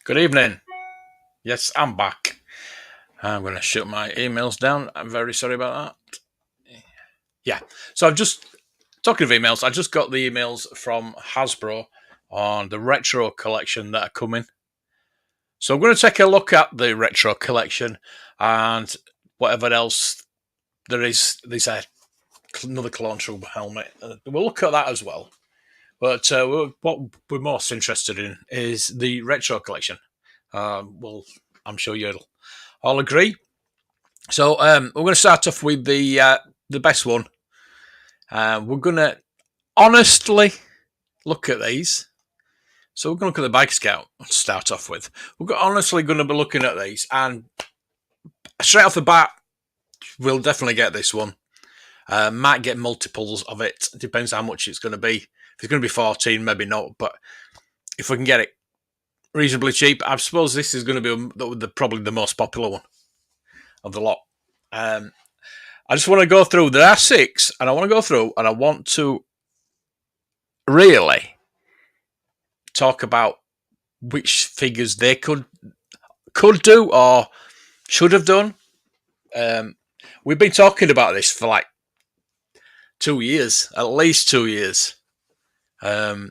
Good evening. Yes, I'm back. I'm going to shut my emails down. I'm very sorry about that. Yeah. So I've just, talking of emails, I just got the emails from Hasbro on the retro collection that are coming. So I'm going to take a look at the retro collection and whatever else there is. There's another Clone Trooper helmet. We'll look at that as well. But what we're most interested in is the retro collection. Well, I'm sure you'll all agree. So we're going to start off with the best one. We're going to honestly look at these. So we're going to look at the Bike Scout to start off with. We're honestly going to be looking at these, and straight off the bat, we'll definitely get this one. Might get multiples of it. Depends how much it's going to be. If it's going to be 14, maybe not. But if we can get it reasonably cheap, I suppose this is going to be probably the most popular one of the lot. I just want to go through. There are 6, and I want to go through, and I want to really talk about which figures they could do or should have done. We've been talking about this for like 2 years, at least 2 years. Yeah,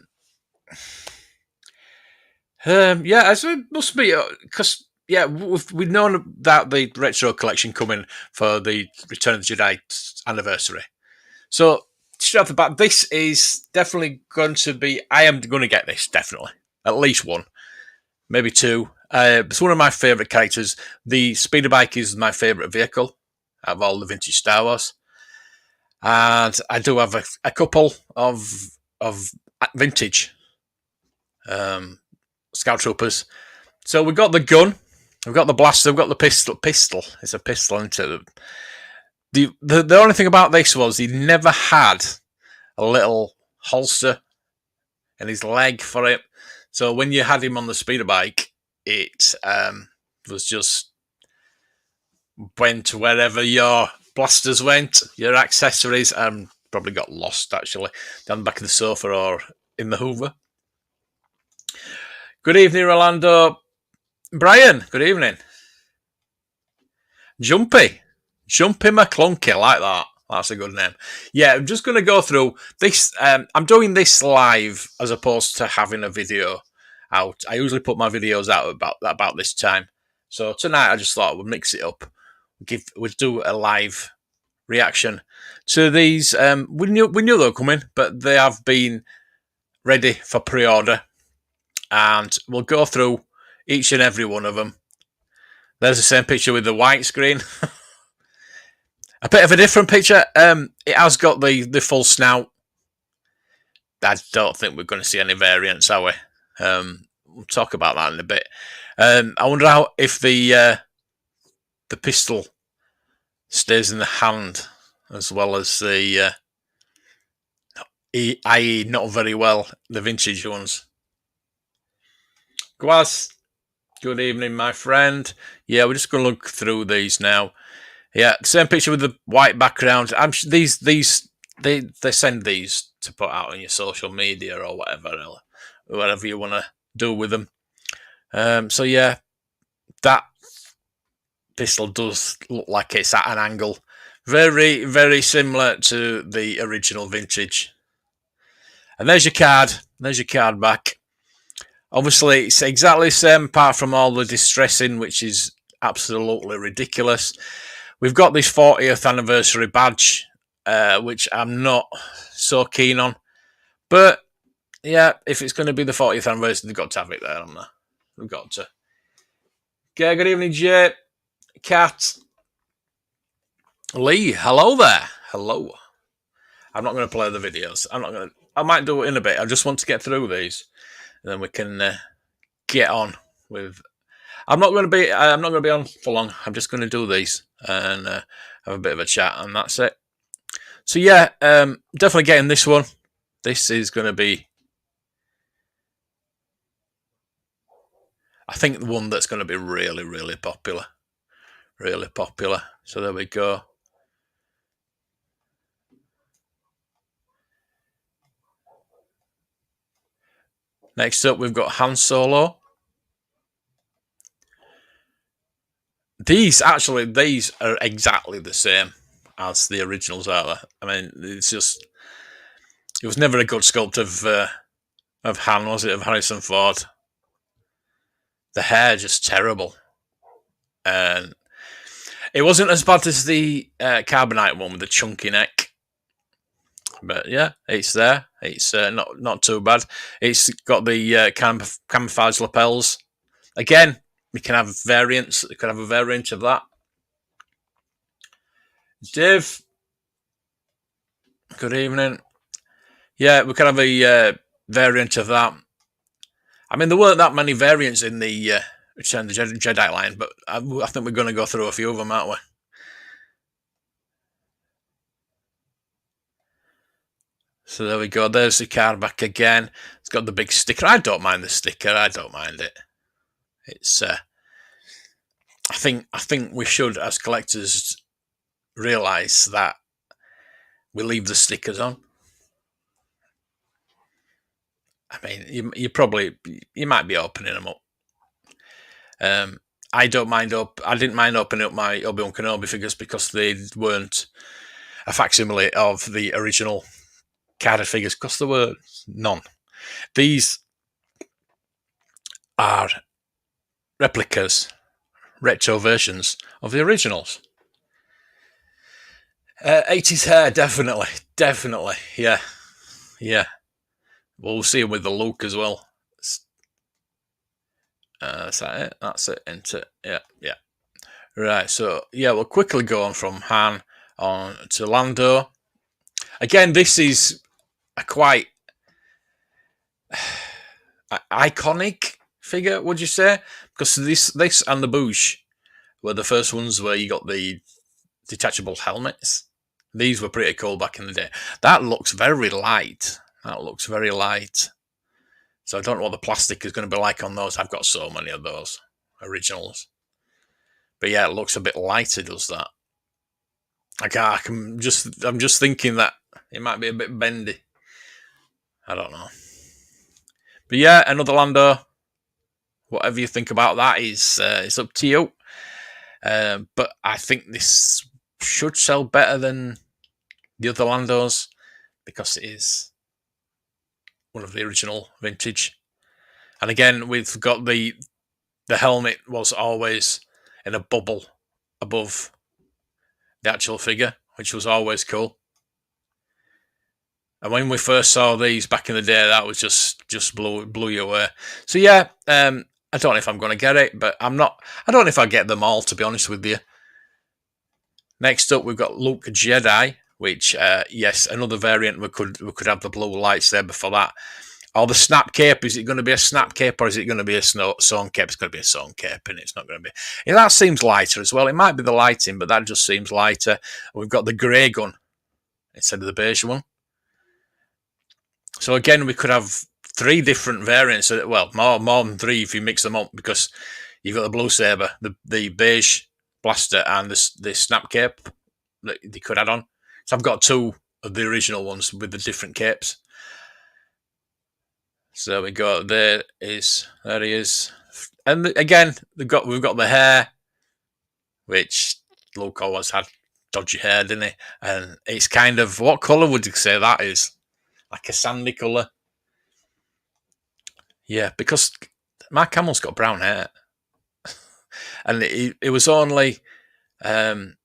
it must be because we've known that the retro collection coming for the Return of the Jedi anniversary. So straight off the bat, this is definitely going to be. I am going to get this definitely, at least one, maybe 2. It's one of my favourite characters. The speeder bike is my favourite vehicle out of all the vintage Star Wars, and I do have a couple of vintage Scout Troopers. So we've got the gun, we've got the blaster, we've got the pistol. It's a pistol, isn't it? The only thing about this was he never had a little holster in his leg for it. So when you had him on the speeder bike, it was just went wherever your blasters went, your accessories, and probably got lost actually down the back of the sofa or in the Hoover. Good evening, Rolando. Brian, good evening. Jumpy McClunky, I like that. That's a good name. Yeah, I'm just going to go through this. I'm doing this live as opposed to having a video out. I usually put my videos out about this time. So tonight I just thought we'd mix it up. We'd do a live reaction to these. We knew they were coming, but they have been ready for pre-order. And we'll go through each and every one of them. There's the same picture with the white screen. A bit of a different picture. It has got the full snout. I don't think we're going to see any variants, are we? We'll talk about that in a bit. I wonder if the pistol stays in the hand as well as the, i.e. not very well, the vintage ones. Guas, good evening, my friend. Yeah, we're just going to look through these now. Yeah, same picture with the white background. They send these to put out on your social media or whatever you want to do with them. So yeah, that pistol does look like it's at an angle, very, very similar to the original vintage. And there's your card. There's your card back. Obviously, it's exactly the same apart from all the distressing, which is absolutely ridiculous. We've got this 40th anniversary badge, which I'm not so keen on. But, yeah, if it's going to be the 40th anniversary, they've got to have it there, haven't they? They've got to. Okay, good evening, Jay. Kat. Lee, hello there. Hello. I'm not going to play the videos. I might do it in a bit. I just want to get through these. And then we can get on with. I'm not going to be on for long. I'm just going to do these and have a bit of a chat, and that's it. So yeah, definitely getting this one. This is going to be, I think, the one that's going to be really, really popular. Really popular. So there we go. Next up, we've got Han Solo. These are exactly the same as the originals are. I mean, it's just it was never a good sculpt of Han, was it? Of Harrison Ford. The hair just terrible, and it wasn't as bad as the Carbonite one with the chunky neck. But yeah, it's there. It's not too bad. It's got the camouflage lapels. Again, we can have variants. We could have a variant of that. Dave, good evening. Yeah, we could have a variant of that. I mean, there weren't that many variants in the Return of the Jedi line, but I think we're going to go through a few of them, aren't we? So there we go. There's the card back again. It's got the big sticker. I don't mind the sticker. I don't mind it. It's. I think we should, as collectors, realise that we leave the stickers on. I mean, you might be opening them up. I didn't mind opening up my Obi-Wan Kenobi figures because they weren't a facsimile of the original carded figures, because there were none. These are replicas, retro versions of the originals. 80s hair, definitely, yeah. We'll see him with the look as well. Is that it? That's it, isn't it? Yeah. Right, so yeah, we'll quickly go on from Han on to Lando. Again, this is a quite iconic figure, would you say? Because this and the Bouge were the first ones where you got the detachable helmets. These were pretty cool back in the day. That looks very light. So I don't know what the plastic is going to be like on those. I've got so many of those originals. But yeah, it looks a bit lighter, does that? I'm just thinking that it might be a bit bendy. I don't know. But yeah, another Lando. Whatever you think about that is it's up to you. But I think this should sell better than the other Landos because it is one of the original vintage. And again, we've got the helmet was always in a bubble above the actual figure, which was always cool. And when we first saw these back in the day, that was just blew you away. So yeah, I don't know if I'm going to get it, but I don't know if I get them all, to be honest with you. Next up, we've got Luke Jedi, which yes, another variant. We could have the blue lightsaber for that. Or the snap cape. Is it going to be a snap cape or is it going to be a sewn cape? It's going to be a sewn cape, and it's not going to be. Yeah, that seems lighter as well. It might be the lighting, but that just seems lighter. We've got the grey gun instead of the beige one. So again, we could have 3 different variants. Well, more than 3 if you mix them up, because you've got the blue saber, the beige blaster, and the snap cape that they could add on. So I've got 2 of the original ones with the different capes. So we go. There he is, and again we've got the hair, which Luke always had dodgy hair, didn't he? And it's kind of, what colour would you say that is? Like a sandy colour. Yeah, because Mark Hamill's got brown hair, and it was only it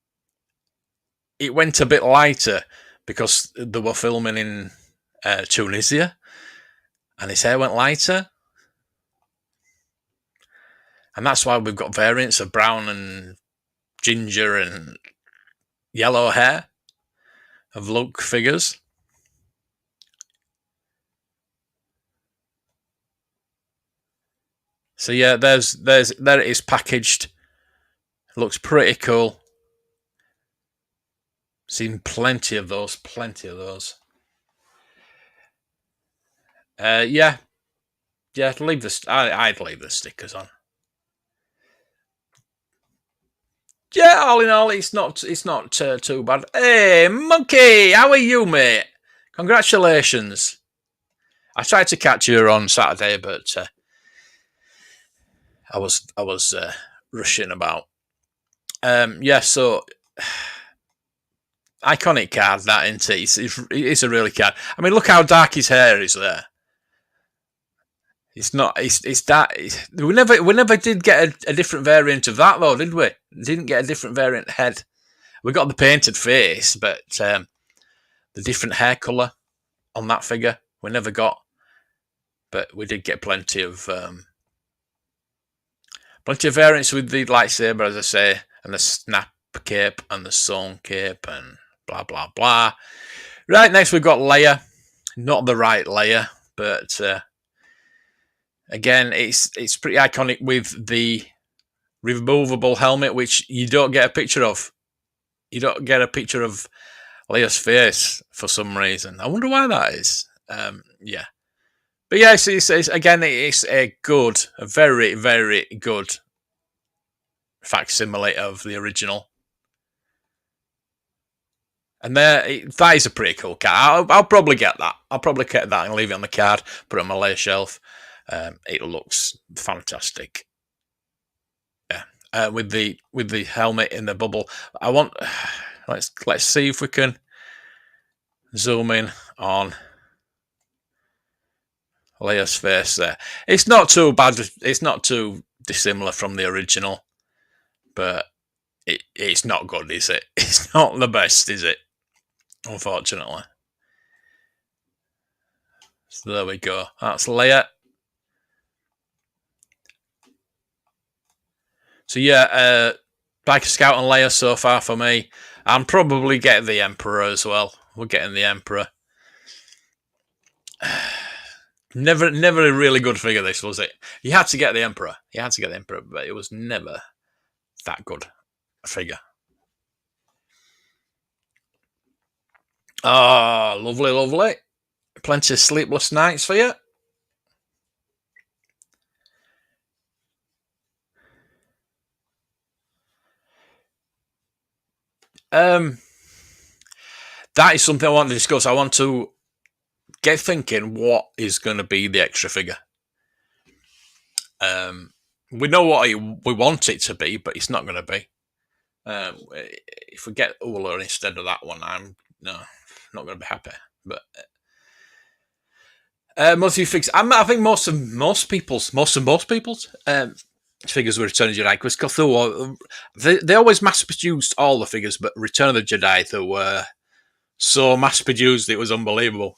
went a bit lighter because they were filming in Tunisia. And his hair went lighter. And that's why we've got variants of brown and ginger and yellow hair of Luke figures. So yeah, there it is packaged. It looks pretty cool. Seen plenty of those. Yeah, leave this. I'd leave the stickers on. Yeah, all in all, it's not too bad. Hey, Monkey, how are you, mate? Congratulations. I tried to catch you on Saturday, but I was rushing about. Yeah, so iconic card that, isn't it? It's a really card. I mean, look how dark his hair is there. It's not. It's that. We never did get a different variant of that though, did we? Didn't get a different variant head. We got the painted face, but the different hair color on that figure we never got. But we did get plenty of variants with the lightsaber, as I say, and the snap cape and the sewn cape and blah blah blah. Right, next we've got Leia. Not the right Leia, but again, it's pretty iconic with the removable helmet, which you don't get a picture of. You don't get a picture of Leia's face for some reason. I wonder why that is. Yeah. But yeah, it's a very, very good facsimile of the original. And that is a pretty cool card. I'll probably get that. I'll probably get that and leave it on the card, put it on my layer shelf. It looks fantastic. Yeah, with the helmet in the bubble. Let's see if we can zoom in on Leia's face there. It's not too bad. It's not too dissimilar from the original, but it's not good, is it? It's not the best, is it? Unfortunately. So there we go. That's Leia. So yeah, Biker Scout and Leia so far for me. I'm probably getting the Emperor as well. We're getting the Emperor. Never a really good figure, this, was it? You had to get the Emperor. But it was never that good a figure. Oh, lovely, lovely. Plenty of sleepless nights for you. That is something I want to discuss. I want to get thinking what is going to be the extra figure. We know what we want it to be, but it's not going to be. If we get Ula instead of that one, I'm not going to be happy. But most of you figures, I think most people's figures were Return of the Jedi because they always mass produced all the figures, but Return of the Jedi they were so mass produced it was unbelievable.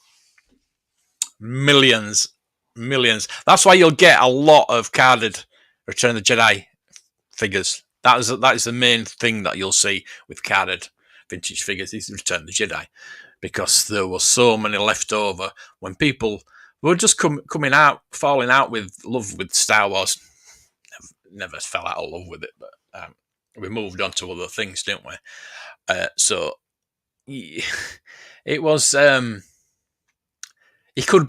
Millions. That's why you'll get a lot of carded Return of the Jedi figures. That is the main thing that you'll see with carded vintage figures is Return of the Jedi, because there were so many left over when people were just falling out with love with Star Wars. Never fell out of love with it, but we moved on to other things, didn't we? So it was. You could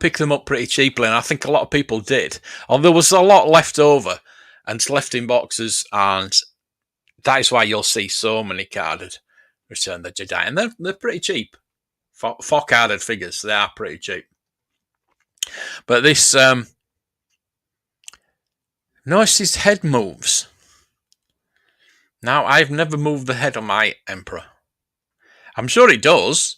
pick them up pretty cheaply, and I think a lot of people did. There was a lot left over and left in boxes, and that is why you'll see so many carded Return of the Jedi, and they're pretty cheap for carded figures. They are pretty cheap. But this, notice his head moves. Now, I've never moved the head on my Emperor. I'm sure it does.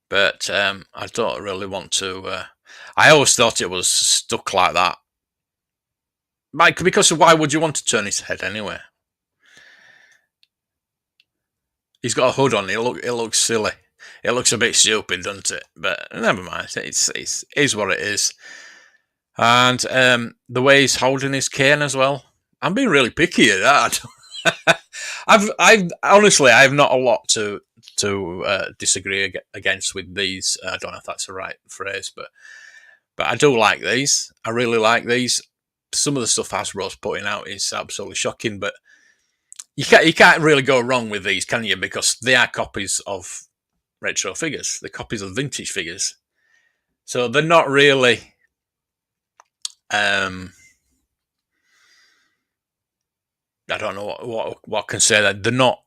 But I don't really want to. I always thought it was stuck like that. Because why would you want to turn his head anyway? He's got a hood on. It looks silly. It looks a bit stupid, doesn't it? But never mind. It is what it is. And the way he's holding his cane as well. I'm being really picky at that. I've honestly, I have not a lot to disagree against with these. I don't know if that's the right phrase, but I do like these. I really like these. Some of the stuff Hasbro's putting out is absolutely shocking, but you can't really go wrong with these, can you? Because they are copies of retro figures. They're copies of vintage figures, so they're not really. I don't know what I can say. That they're not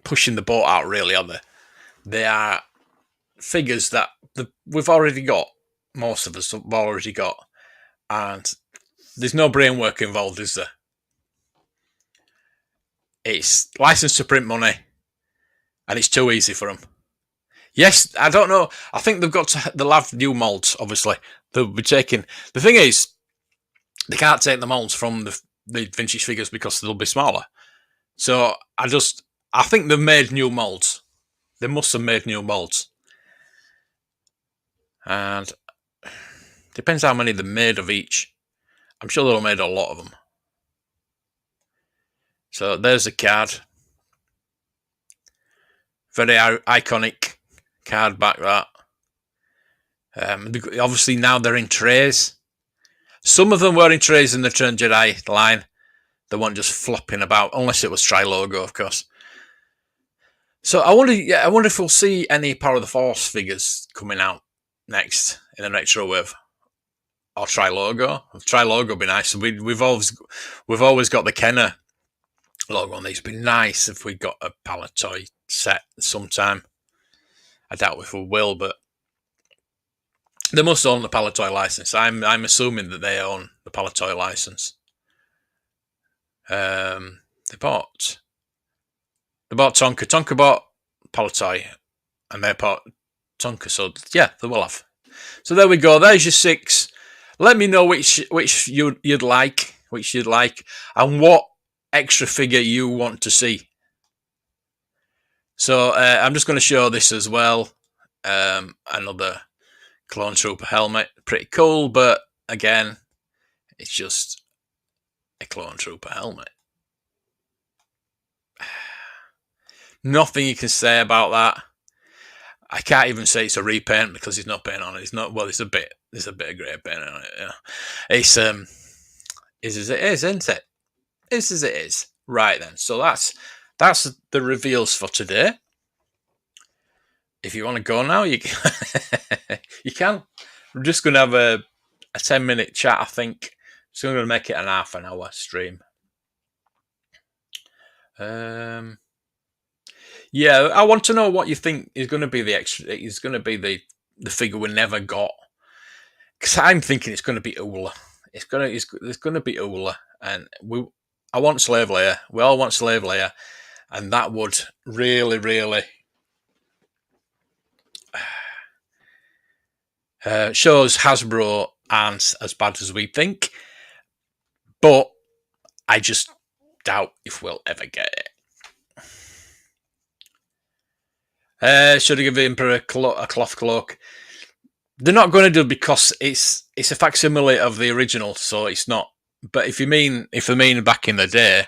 pushing the boat out, really, are they? They are figures that we've already got. Most of us have already got, and There's no brain work involved, is there? It's licensed to print money, and it's too easy for them. Yes, I don't know. I think they'll have new molds. Obviously, they'll be taking. The thing is, they can't take the molds from the vintage figures because they'll be smaller. So I think they've made new molds. They must have made new molds, and depends how many they've made of each. I'm sure they'll have made a lot of them. So there's the card. Very iconic card back that. Obviously now they're in trays. Some of them were in trays in the Return Jedi line. They weren't just flopping about, unless it was Tri-Logo, of course. So I wonder if we'll see any Power of the Force figures coming out next in the retro wave, or Tri-Logo. Tri-Logo would be nice. We've always got the Kenner logo on these. It'd be nice if we got a Palatoy set sometime. I doubt if we will, but they must own the Palatoy license. I'm assuming that they own the Palatoy license. They bought Tonka. Tonka bought Palatoy, and they bought Tonka. So yeah, they will have. So there we go. There's your 6. Let me know which you'd like, and what extra figure you want to see. So I'm just going to show this as well. Another Clone Trooper helmet, pretty cool, but again, it's just a Clone Trooper helmet. Nothing you can say about that. I can't even say it's a repaint because there's no paint on it. It's not. Well, there's a bit of grey paint on it. Yeah. It's is as it is, isn't it? Is as it is. Right then. So that's the reveals for today. If you want to go now, you can. You can. We're just going to have a 10-minute chat, I think. So I'm going to make it an half an hour stream. Yeah, I want to know what you think is going to be the extra. Is going to be the figure we never got. Because I'm thinking it's going to be Oola. It's going to be Oola, and I want Slave Leia. We all want Slave Leia, and that would really, really shows Hasbro aren't as bad as we think. But I just doubt if we'll ever get it. Should I give the Emperor a cloth cloak? They're not going to do it because it's a facsimile of the original, so it's not. But if you mean back in the day,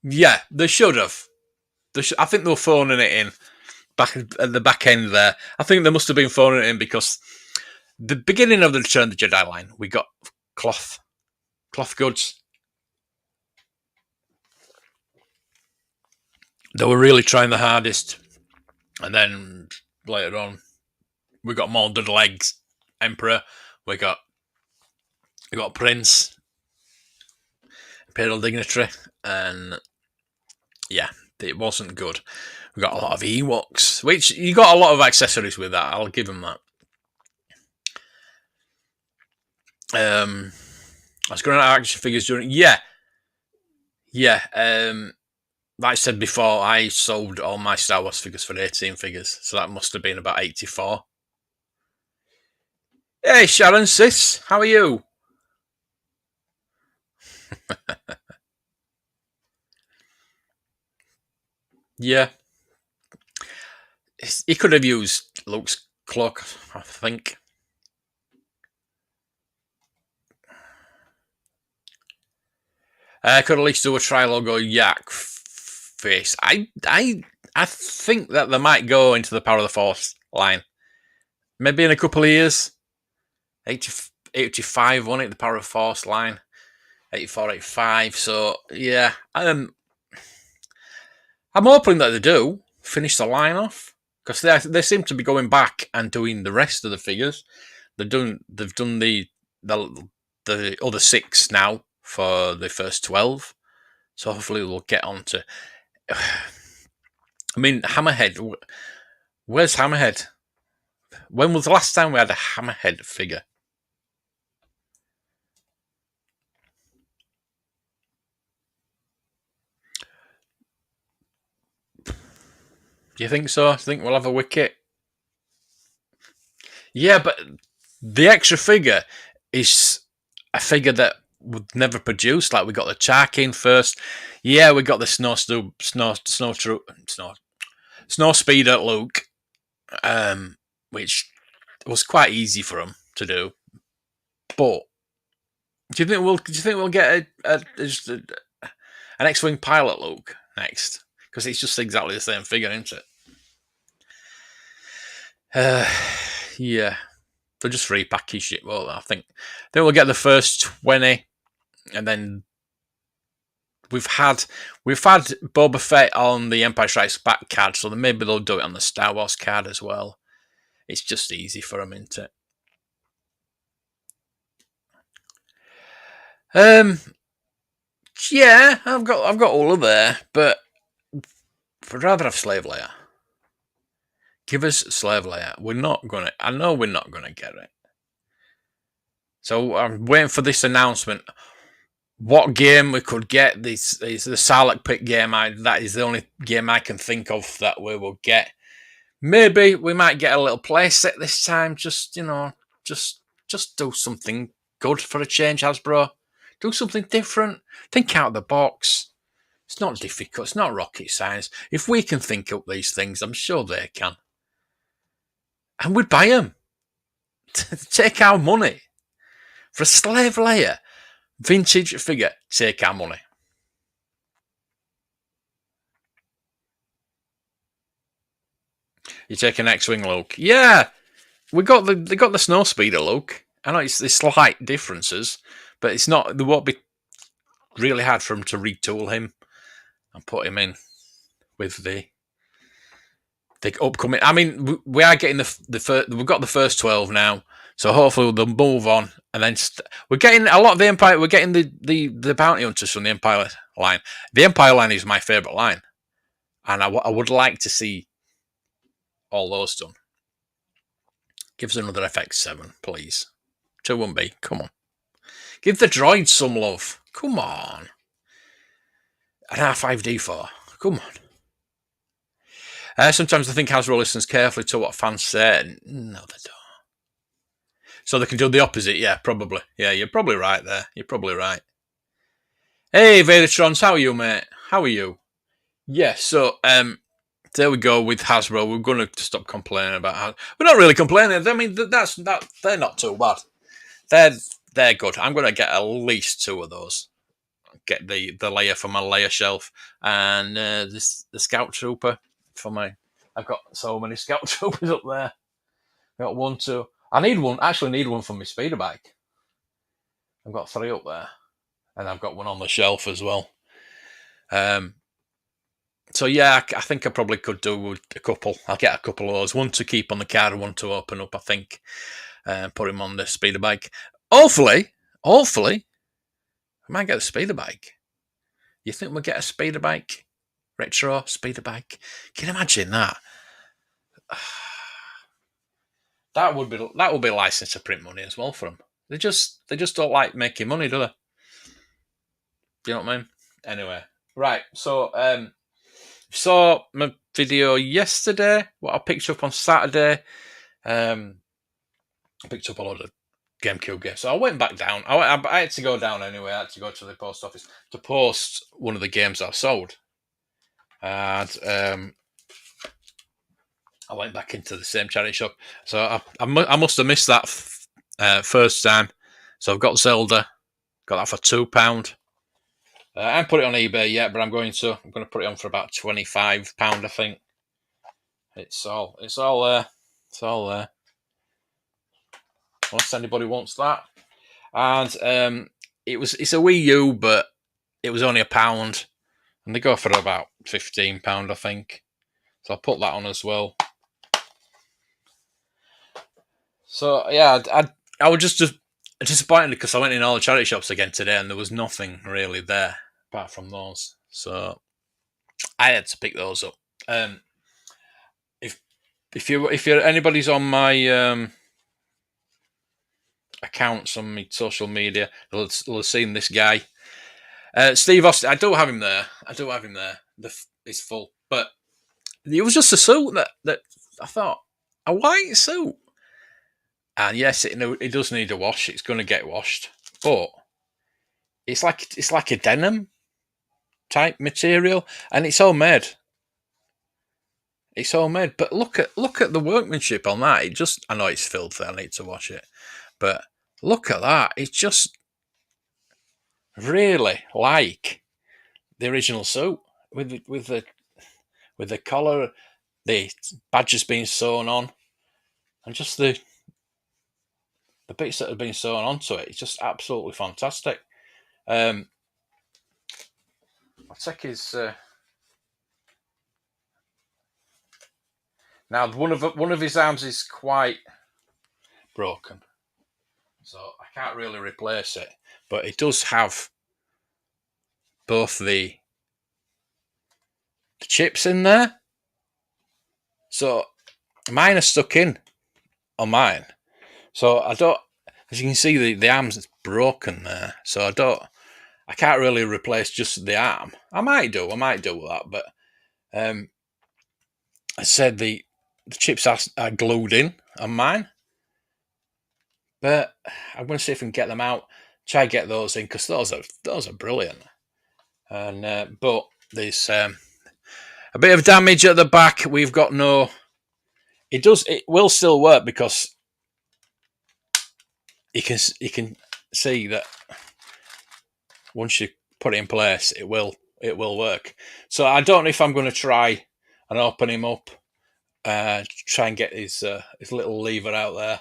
yeah, they should have. I think they were phoning it in back at the back end there. I think they must have been phoning it in because the beginning of the Return of the Jedi line, we got cloth goods. They were really trying the hardest. And then later on, we got molded legs, Emperor. We got Prince, Imperial Dignitary, and yeah, it wasn't good. We got a lot of Ewoks, which you got a lot of accessories with that. I'll give them that. I was going to action figures during, yeah. Like I said before, I sold all my Star Wars figures for 18 figures, so that must have been about 84. Hey, Sharon, sis, how are you? Yeah. He could have used Luke's cloak, I think. I could at least do a Tri-Logo Yak face. I think that they might go into the Power of the Force line. Maybe in a couple of years. 85 won it, the Power of the Force line. 84, 85. So, yeah. I'm hoping that they do finish the line off. Because they seem to be going back and doing the rest of the figures. They've done the other 6 now for the first 12. So hopefully we'll get on to... I mean, Hammerhead. Where's Hammerhead? When was the last time we had a Hammerhead figure? Do you think so? I think we'll have a wicket. Yeah, but the extra figure is a figure that would never produce. Like we got the Charkin first. Yeah, we got the snow speeder Luke, which was quite easy for him to do. But do you think we'll get an X-wing pilot Luke next? Because it's just exactly the same figure, isn't it? Yeah, they'll just repackage it. Well, I think we'll get the first 20, and then we've had Boba Fett on the Empire Strikes Back card, so maybe they'll do it on the Star Wars card as well. It's just easy for them, isn't it? Yeah, I've got all of there, but I'd rather have Slave Leia. Give us Slave Leia. We're not gonna. I know we're not gonna get it. So I'm waiting for this announcement. What game we could get? This is the Sarlacc Pit game. That is the only game I can think of that we will get. Maybe we might get a little playset this time. Just just do something good for a change, Hasbro. Do something different. Think out of the box. It's not difficult. It's not rocket science. If we can think up these things, I'm sure they can. And we'd buy them. Take our money. For a Slave Leia vintage figure, take our money. You take an X-wing Luke. Yeah, they got the snow speeder Luke. I know there's slight differences, but it's not. There won't be really hard for him to retool him and put him in with the upcoming. I mean, we are getting the first. We've got the first 12 now, so hopefully they'll move on, and then we're getting a lot of the Empire. We're getting the bounty hunters from the Empire line. The Empire line is my favourite line, and I would like to see all those done. Give us another FX7, please. 2-1B, come on. Give the droids some love. Come on. An R5D4. Come on. Sometimes I think Hasbro listens carefully to what fans say. No, they don't. So they can do the opposite, yeah, probably. Yeah, you're probably right there. You're probably right. Hey, Vadertrons, how are you, mate? How are you? Yeah, so there we go with Hasbro. We're going to stop complaining about Hasbro. We're not really complaining. I mean, they're not too bad. They're good. I'm going to get at least 2 of those. Get the Leia for my Leia shelf, and the Scout Trooper for my. I've got so many Scout Troopers up there. I've got 1, 2. I need one. Actually, need one for my speeder bike. I've got 3 up there, and I've got one on the shelf as well. So yeah, I think I probably could do a couple. I'll get a couple of those. 1 to keep on the card, and 1 to open up. I think, put him on the speeder bike. Hopefully, I might get a speeder bike. You think we'll get a speeder bike? Retro speeder bike? Can you imagine that? That would be licensed to print money as well for them. They just don't like making money, do they? Do you know what I mean? Anyway, right. So, saw my video yesterday. What I picked up on Saturday. I picked up a lot of GameCube games. So I went back down. I had to go down anyway. I had to go to the post office to post one of the games I sold. And I went back into the same charity shop. So I must have missed that first time. So I've got Zelda. Got that for £2. I haven't put it on eBay yet, but I'm going to put it on for about £25, I think. It's all there. It's all there. Unless anybody wants that. And it's a Wii U, but it was only £1, and they go for about £15, I think. So I'll put that on as well. So yeah, I was just disappointed because I went in all the charity shops again today, and there was nothing really there apart from those. So I had to pick those up. If you're anybody's on my accounts on my social media, they'll have seen this guy, Steve Austin. I do have him there. It's full, but it was just a suit that I thought, a white suit. And yes, it does need a wash. It's going to get washed, but it's like a denim type material, and it's homemade. It's homemade, but look at the workmanship on that. I know it's filthy. I need to wash it, but look at that. It's just really like the original suit with the collar, the badges being sewn on, and just the bits that have been sewn onto it. It's just absolutely fantastic. I'll check his. Now one of his arms is quite broken, so I can't really replace it. But it does have both the chips in there. So mine are stuck in on mine. So I don't, as you can see, the arm's broken there. So I can't really replace just the arm. I might do with that, but I said the chips are glued in on mine. But I'm going to see if I can get them out. Try and get those in, because those are brilliant. And but there's a bit of damage at the back. We've got no. It will still work, because you can see that once you put it in place, it will work. So I don't know if I'm going to try and open him up, try and get his little lever out there,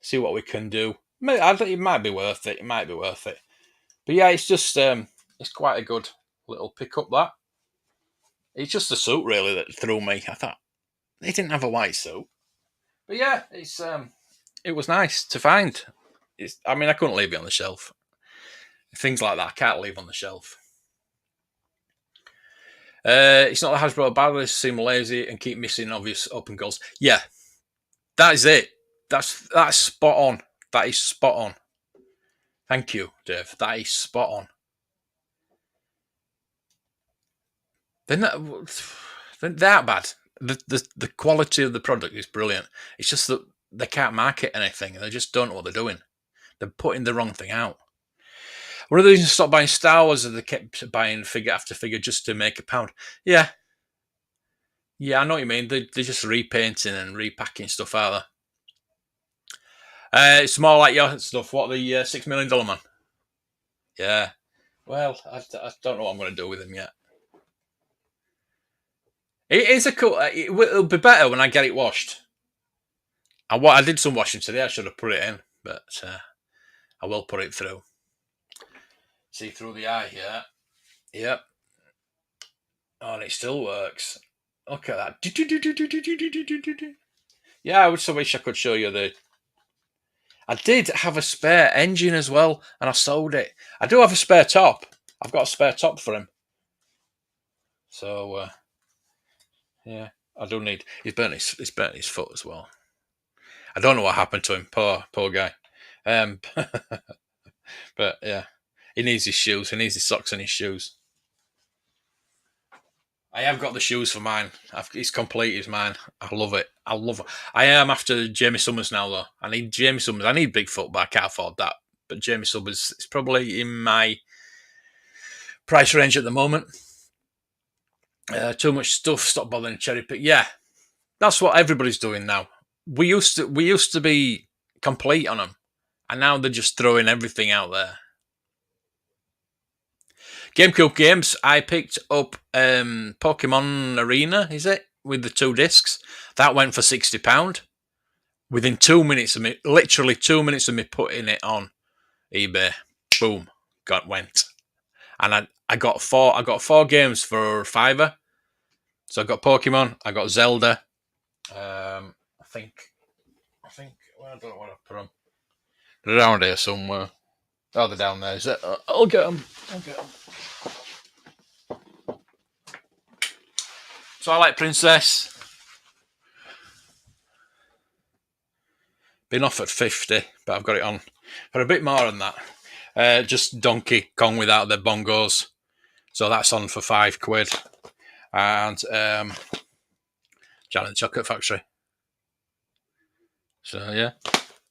see what we can do. I think it might be worth it. But yeah, it's just it's quite a good little pickup. That it's just the suit really that threw me. I thought they didn't have a white suit, but yeah, it was nice to find. I mean, I couldn't leave it on the shelf. Things like that I can't leave on the shelf. It's not the Hasbro bad. They seem lazy and keep missing obvious open goals. Yeah, that is it. That's spot on. That is spot on. Thank you, Dave. That is spot on. They're that bad. The quality of the product is brilliant. It's just that they can't market anything. They just don't know what they're doing. They're putting the wrong thing out. One of the reasons to stop buying Star Wars is they kept buying figure after figure just to make a pound. Yeah, I know what you mean. They're just repainting and repacking stuff out there. It's more like your stuff. What, the $6 million man? Yeah. Well, I don't know what I'm going to do with him yet. It is a cool. It'll be better when I get it washed. I did some washing today. I should have put it in, but I will put it through. See through the eye here. Yep. Oh, and it still works. Look at that. Yeah, I would so wish I could show you the. I did have a spare engine as well, and I sold it. I do have a spare top. I've got a spare top for him. So, yeah, I do need. He's burnt his foot as well. I don't know what happened to him. Poor guy. But yeah, he needs his shoes. He needs his socks and his shoes. I have got the shoes for mine. It's complete. It's mine. I love it. I am after Jamie Summers now, though. I need Jamie Summers. I need Bigfoot, but I can't afford that. But Jamie Summers is probably in my price range at the moment. Too much stuff. Stop bothering cherry pick. Yeah, that's what everybody's doing now. We used to be complete on them, and now they're just throwing everything out there. GameCube Games, I picked up Pokemon Arena, is it? With the 2 discs. That went for £60. Within 2 minutes of me, literally 2 minutes of me putting it on eBay, boom, went. And I got 4 games for £5. So I got Pokemon, I got Zelda. I think well, I don't know what I put them. They're around here somewhere. Oh, they're down there. Is it? I'll get them. Twilight Princess. Been offered 50, but I've got it on for a bit more than that. Just Donkey Kong without the bongos. So that's on for £5. and Charlie and the Chocolate Factory. So yeah,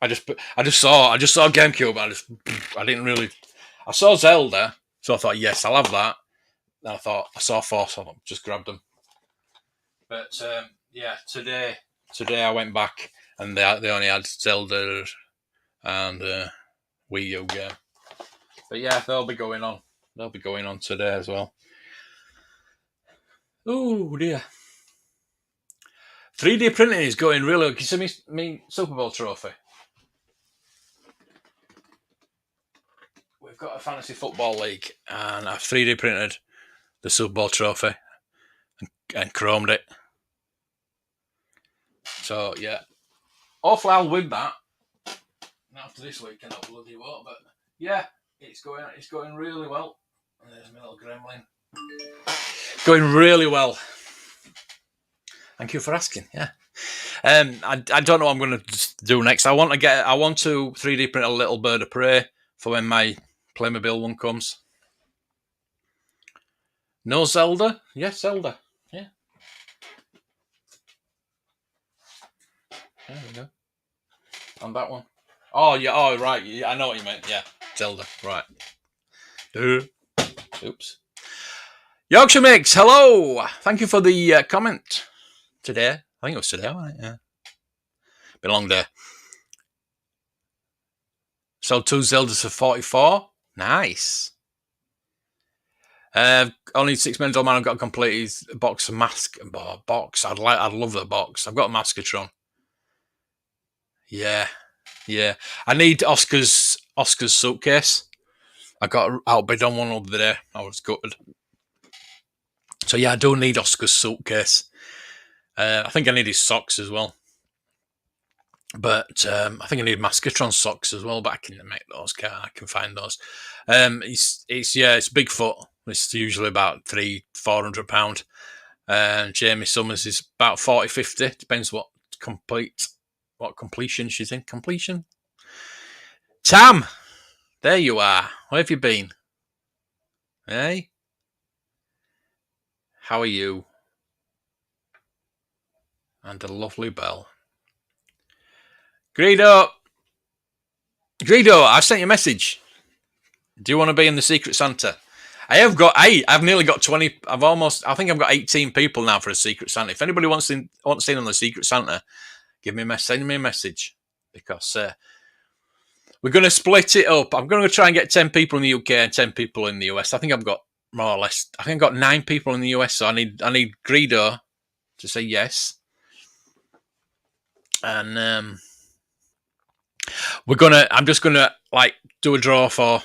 I just saw GameCube. I didn't really. I saw Zelda, so I thought yes, I'll have that. And I thought I saw 4, so I just grabbed them. But yeah, today I went back and they only had Zelda and Wii U game. But yeah, they'll be going on. They'll be going on today as well. Oh dear. 3D printing is going really good. Can you see me Super Bowl trophy? We've got a fantasy football league and I've 3D printed the Super Bowl trophy and chromed it. So yeah, hopefully I'll win that. After this weekend, I'll bloody won't. But yeah, it's going really well. And there's my little gremlin. Going really well. Thank you for asking. Yeah. I don't know what I'm going to do next. I want to 3D print a little bird of prey for when my Playmobil one comes. No Zelda? Yes, Zelda. Yeah. There we go. And that one. Oh yeah. Oh right. Yeah, I know what you meant. Yeah, Zelda. Right. Oops. Yorkshire Mix. Hello. Thank you for the comment today. I think it was today. Wasn't it? Yeah. Been a long day. Sold 2 Zeldas for 44. Nice. Only 6 minutes old man. I've got to complete his box of mask. Box. I'd love the box. I've got a Maskatron. Yeah. I need Oscar's suitcase. I got outbid on one over there. I was gutted. So yeah, I do need Oscar's suitcase. I think I need his socks as well. But I think I need Maskatron socks as well. But I can make those. I can find those. It's Bigfoot. It's usually about £300-400. And Jamie Summers is about 40-50. Depends what completion she's in. Completion. Tam, there you are. Where have you been? Hey, how are you? And a lovely bell. Greedo, I've sent you a message. Do you want to be in the Secret Santa? I've nearly got 20. I think I've got 18 people now for a Secret Santa. If anybody wants in on the Secret Santa, send me a message because we're going to split it up. I'm going to try and get 10 people in the UK and 10 people in the US. I think I've got more or less. I think I've got 9 people in the US, so I need Greedo to say yes. And I'm just gonna do a draw for.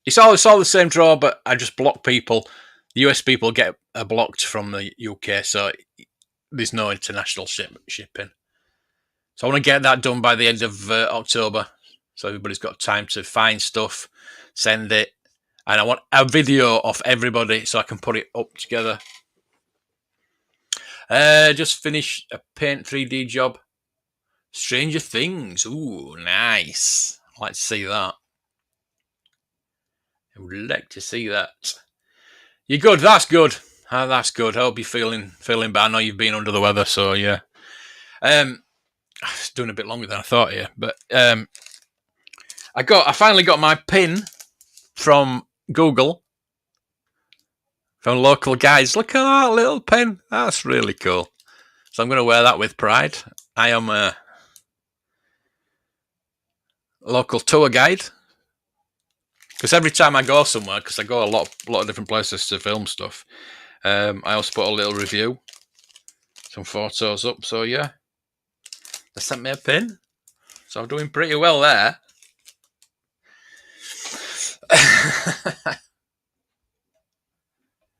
It's all the same draw, but I just block people. The US people get blocked from the UK, so there's no international shipping. So I want to get that done by the end of October, so everybody's got time to find stuff, send it, and I want a video of everybody so I can put it up together. Just finished a Paint 3D job. Stranger Things. Ooh, nice. I'd like to see that. I would like to see that. You're good. That's good. That's good. I hope you're feeling bad. I know you've been under the weather, so yeah. It's doing a bit longer than I thought here, but I finally got my pin from Google from local guys. Look at that little pin. That's really cool. So I'm going to wear that with pride. I am a local tour guide. Because every time I go somewhere, because I go a lot of different places to film stuff, I also put a little review, some photos up. So yeah, they sent me a pin, so I'm doing pretty well there.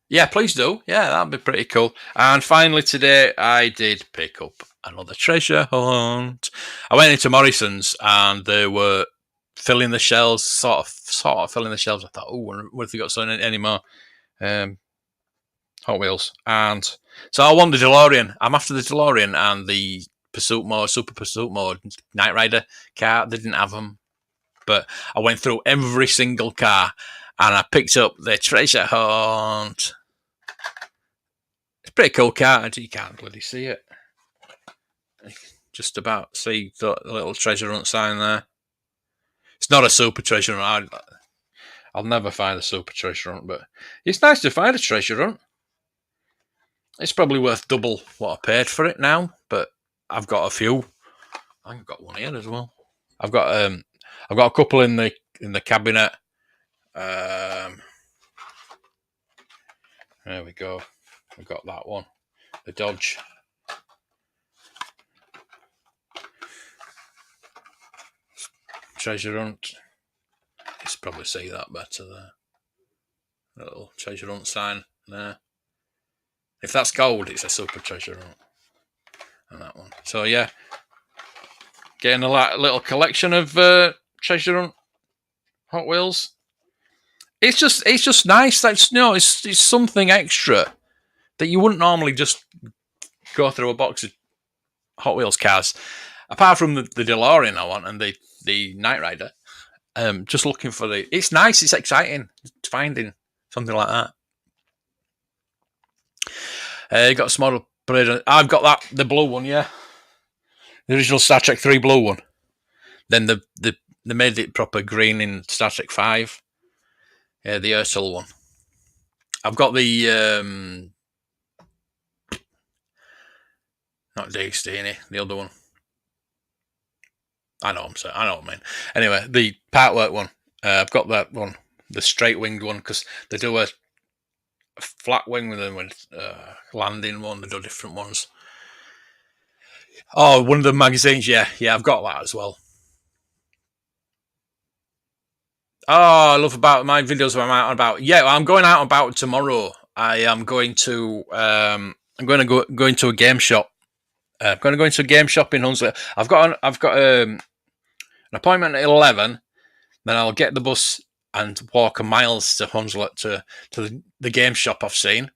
Yeah, please do. Yeah, that'd be pretty cool. And finally today, I did pick up another treasure hunt. I went into Morrison's and they were filling the shelves, sort of filling the shelves. I thought, oh, what if they got something anymore? Hot Wheels. And so I want the DeLorean. I'm after the DeLorean and the Super Pursuit Mode Knight Rider car. They didn't have them. But I went through every single car and I picked up the treasure hunt. pretty cool card. You can't bloody see it. Just about see the little treasure hunt sign there. It's not a super treasure hunt. I'll never find a super treasure hunt, but it's nice to find a treasure hunt. It's probably worth double what I paid for it now, but I've got a few. I think I've got one here as well. I've got a couple in the cabinet. There we go. We've got that one. The Dodge. Treasure hunt. You can probably see that better there. A little treasure hunt sign there. If that's gold, it's a super treasure hunt. And that one. So yeah, getting a little collection of treasure hunt Hot Wheels. It's just nice. That's it's something extra that you wouldn't normally just go through a box of Hot Wheels cars, apart from the DeLorean I want and the Knight Rider. Just looking for it's nice. It's exciting finding something like that. You got a small parade. I've got the blue one, yeah, the original Star Trek 3 blue one. Then they made it proper green in Star Trek 5. Yeah, the Ursula one. I've got the not Destiny, the other one. I know what I mean. Anyway, the partwork one. I've got that one, the straight winged one, because they do a flat wing with them with landing one. They do different ones. Oh, one of the magazines. Yeah, I've got that as well. Oh, I love about my videos where I'm out and about. Yeah, I'm going out and about tomorrow. I am going to. I'm going to go into a game shop. I'm going to go into a game shop in Hunslet. I've got an appointment at 11. Then I'll get the bus and walk a miles to Hunslet to the game shop I've seen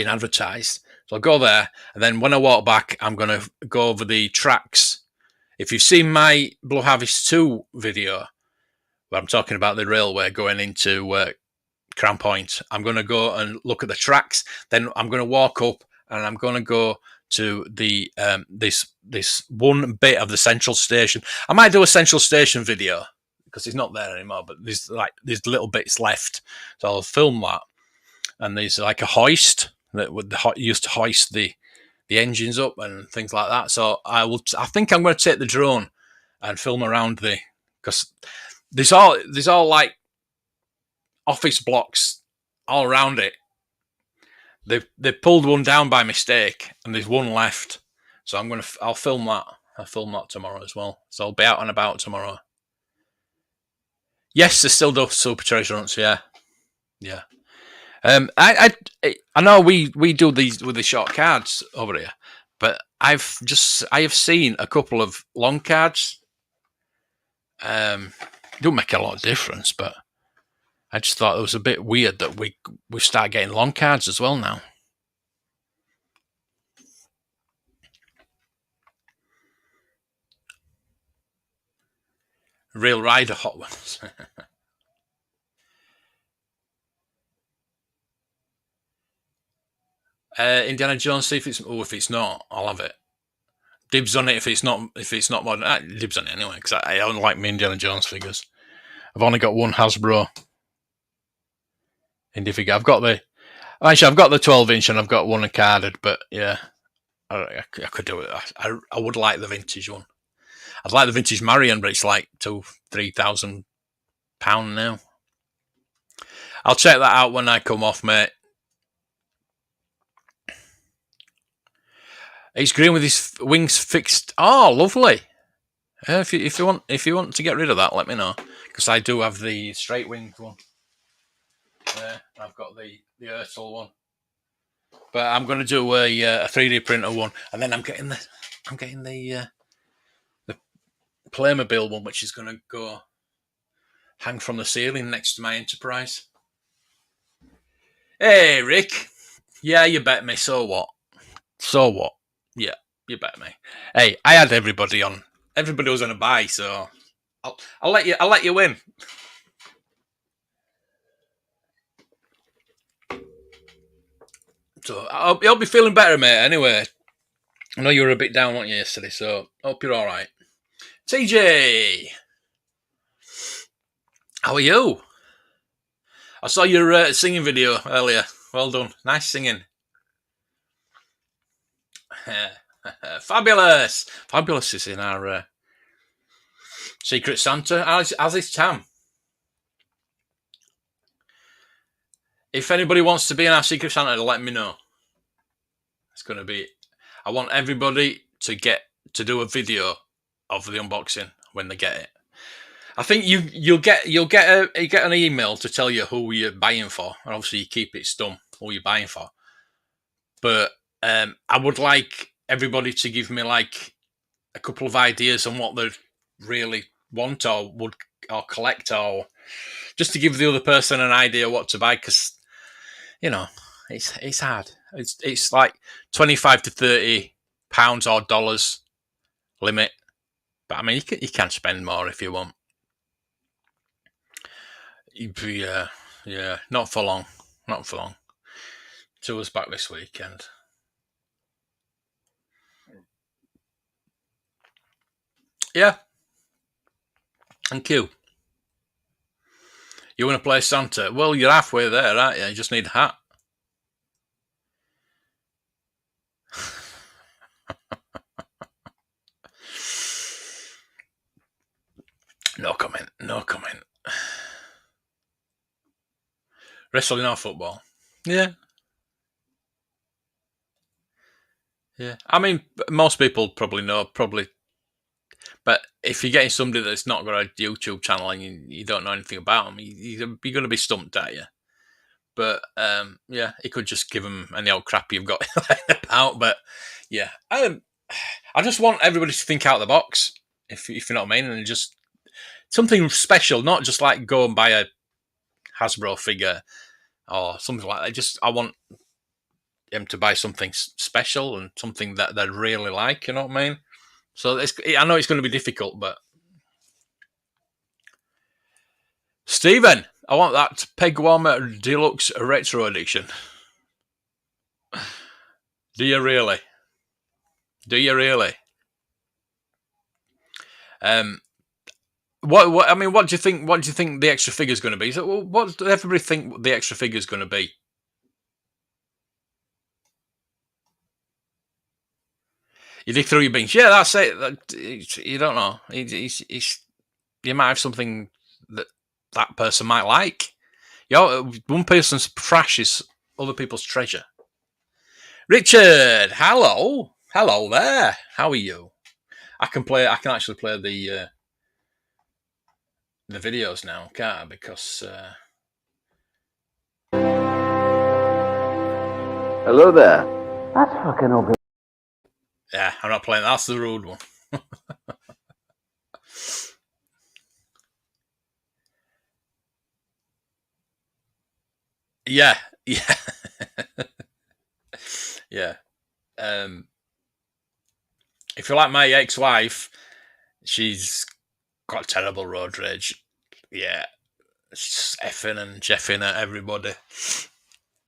advertised. So I'll go there, and then when I walk back, I'm going to go over the tracks. If you've seen my Blue Harvest 2 video, where I'm talking about the railway going into Crown Point, I'm going to go and look at the tracks. Then I'm going to walk up, and I'm going to go to the this one bit of the Central Station. I might do a Central Station video because it's not there anymore, but there's little bits left, so I'll film that. And there's like a hoist that used to hoist the engines up and things like that. So I think I'm going to take the drone and film around because there's all like office blocks all around it. They pulled one down by mistake, and there's one left. So I'll film that. I'll film that tomorrow as well. So I'll be out and about tomorrow. Yes, they still do super treasure hunts. Yeah. I know we do these with the short cards over here, but I have seen a couple of long cards. Don't make a lot of difference, but I just thought it was a bit weird that we start getting long cards as well now. Real Rider Hot Ones. Indiana Jones. See if it's not, I'll have it. Dibs on it if it's not modern. Dibs on it anyway because I don't like my Indiana Jones figures. I've only got one Hasbro Indy figure. I've got the 12-inch and I've got one carded, but yeah, I could do it. I would like the vintage one. I'd like the vintage Marion, but it's like £3,000 now. I'll check that out when I come off, mate. He's green with his wings fixed. Oh, lovely. If you want to get rid of that, let me know, because I do have the straight winged one. I've got the Ursula one, but I'm going to do a 3D printer one, and then I'm getting the Playmobil one, which is going to go hang from the ceiling next to my Enterprise. Hey, Rick. Yeah, you bet me. So what? Yeah, you bet me. Hey, I had everybody on. Everybody was on a buy, so I'll let you win. So I hope you'll be feeling better, mate. Anyway, I know you were a bit down, weren't you, yesterday? So I hope you're all right. TJ, how are you? I saw your singing video earlier. Well done. Nice singing. Fabulous. Fabulous is in our Secret Santa, as is Tam. If anybody wants to be in our Secret Santa, let me know. It's going to be... I want everybody to do a video of the unboxing when they get it. I think you'll get an email to tell you who you're buying for, and obviously you keep it stum who you're buying for. But I would like everybody to give me like a couple of ideas on what they really want or would or collect, or just to give the other person an idea what to buy, because it's hard. It's like £25 to £30 or dollars limit, but I mean you can spend more if you want. Yeah, not for long. Not for long. Tour's back this weekend. Yeah. Thank you. You want to play Santa? Well, you're halfway there, aren't you? You just need a hat. No comment. No comment. Wrestling or football? Yeah. Yeah. I mean, most people probably know, but if you're getting somebody that's not got a YouTube channel and you don't know anything about them, you're going to be stumped at you. But yeah, you could just give them any old crap you've got about. But yeah, I just want everybody to think out of the box, if you know what I mean, and just something special, not just like go and buy a Hasbro figure or something like that. I want them to buy something special and something that they really like. You know what I mean? So I know it's going to be difficult, but Stephen, I want that Peg Warmer Deluxe Retro Edition. Do you really? Do you really? What I mean, what do you think? What do you think the extra figure is going to be? So, what do everybody think the extra figure is going to be? You dig through your beans. Yeah, that's it. You don't know. You might have something that person might like. One person's trash is other people's treasure. Richard, hello there. How are you? I can actually play the videos now, can't I? Because hello there. That's fucking open. Yeah, I'm not playing. That's the rude one. Yeah. Yeah. If you like my ex-wife, she's got terrible road rage. Yeah. She's effing and jeffing at everybody.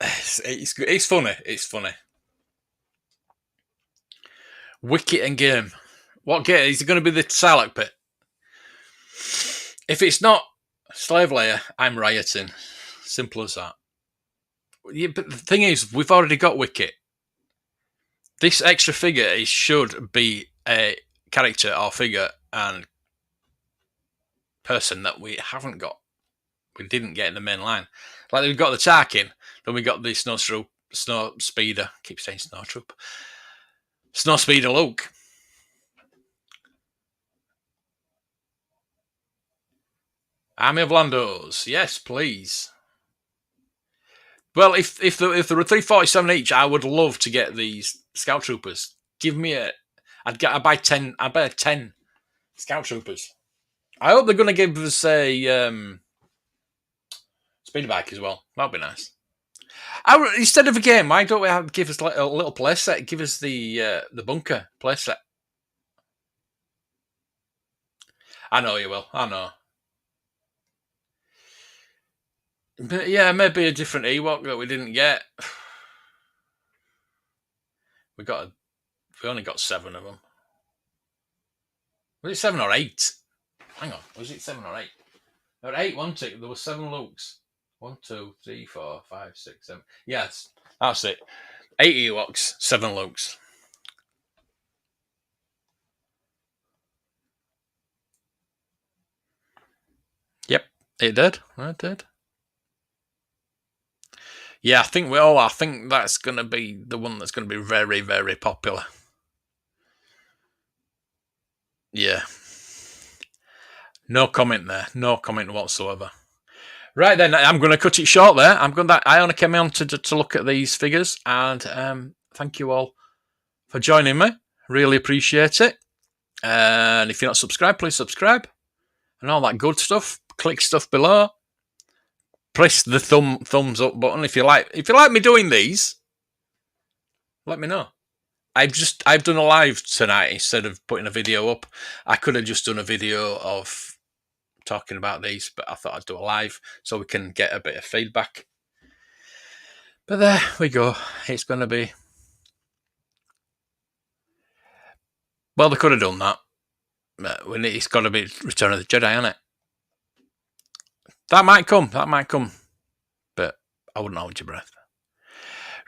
It's funny. It's funny. Wicket and game. What game? Is it going to be the Sarlacc pit? If it's not Slave Layer, I'm rioting. Simple as that. Yeah, but the thing is, we've already got Wicket. This extra figure should be a character or figure and person that we haven't got. We didn't get in the main line. Like we've got the Tarkin, then we got the Snow Speeder. I keep saying Snow Troop. Snow Speeder Luke. Army of Landos. Yes, please. Well, if there were 347 each, I would love to get these Scout Troopers. Give me I'd buy 10. I'd buy 10 Scout Troopers. I hope they're going to give us a speeder bike as well. That'd be nice. Instead of a game, why don't we give us like a little play set? Give us the bunker play set. I know you will. I know. But yeah, maybe a different Ewok that we didn't get. We only got 7 of them. Was it 7 or 8? Hang on, was it 7 or 8? There were 8, wasn't it? There were 7 Lukes. 1, 2, 3, 4, 5, 6, 7. Yes, that's it. 8 Ewoks, 7 Lukes. Yep, it did. It did. Yeah, I think that's going to be the one that's going to be very, very popular. Yeah. No comment there. No comment whatsoever. Right then, I'm going to cut it short there. I only came on to look at these figures, and thank you all for joining me. Really appreciate it. And if you're not subscribed, please subscribe and all that good stuff. Click stuff below. Press the thumbs up button if you like. If you like me doing these, let me know. I've done a live tonight instead of putting a video up. I could have just done a video of talking about these, but I thought I'd do a live so we can get a bit of feedback. But there we go. It's going to be... Well, they could have done that. It's got to be Return of the Jedi, isn't it? That might come. But I wouldn't hold your breath.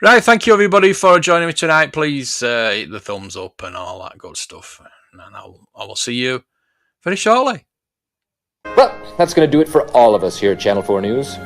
Right, thank you everybody for joining me tonight. Please hit the thumbs up and all that good stuff. And I will see you very shortly. Well, that's going to do it for all of us here at Channel 4 News.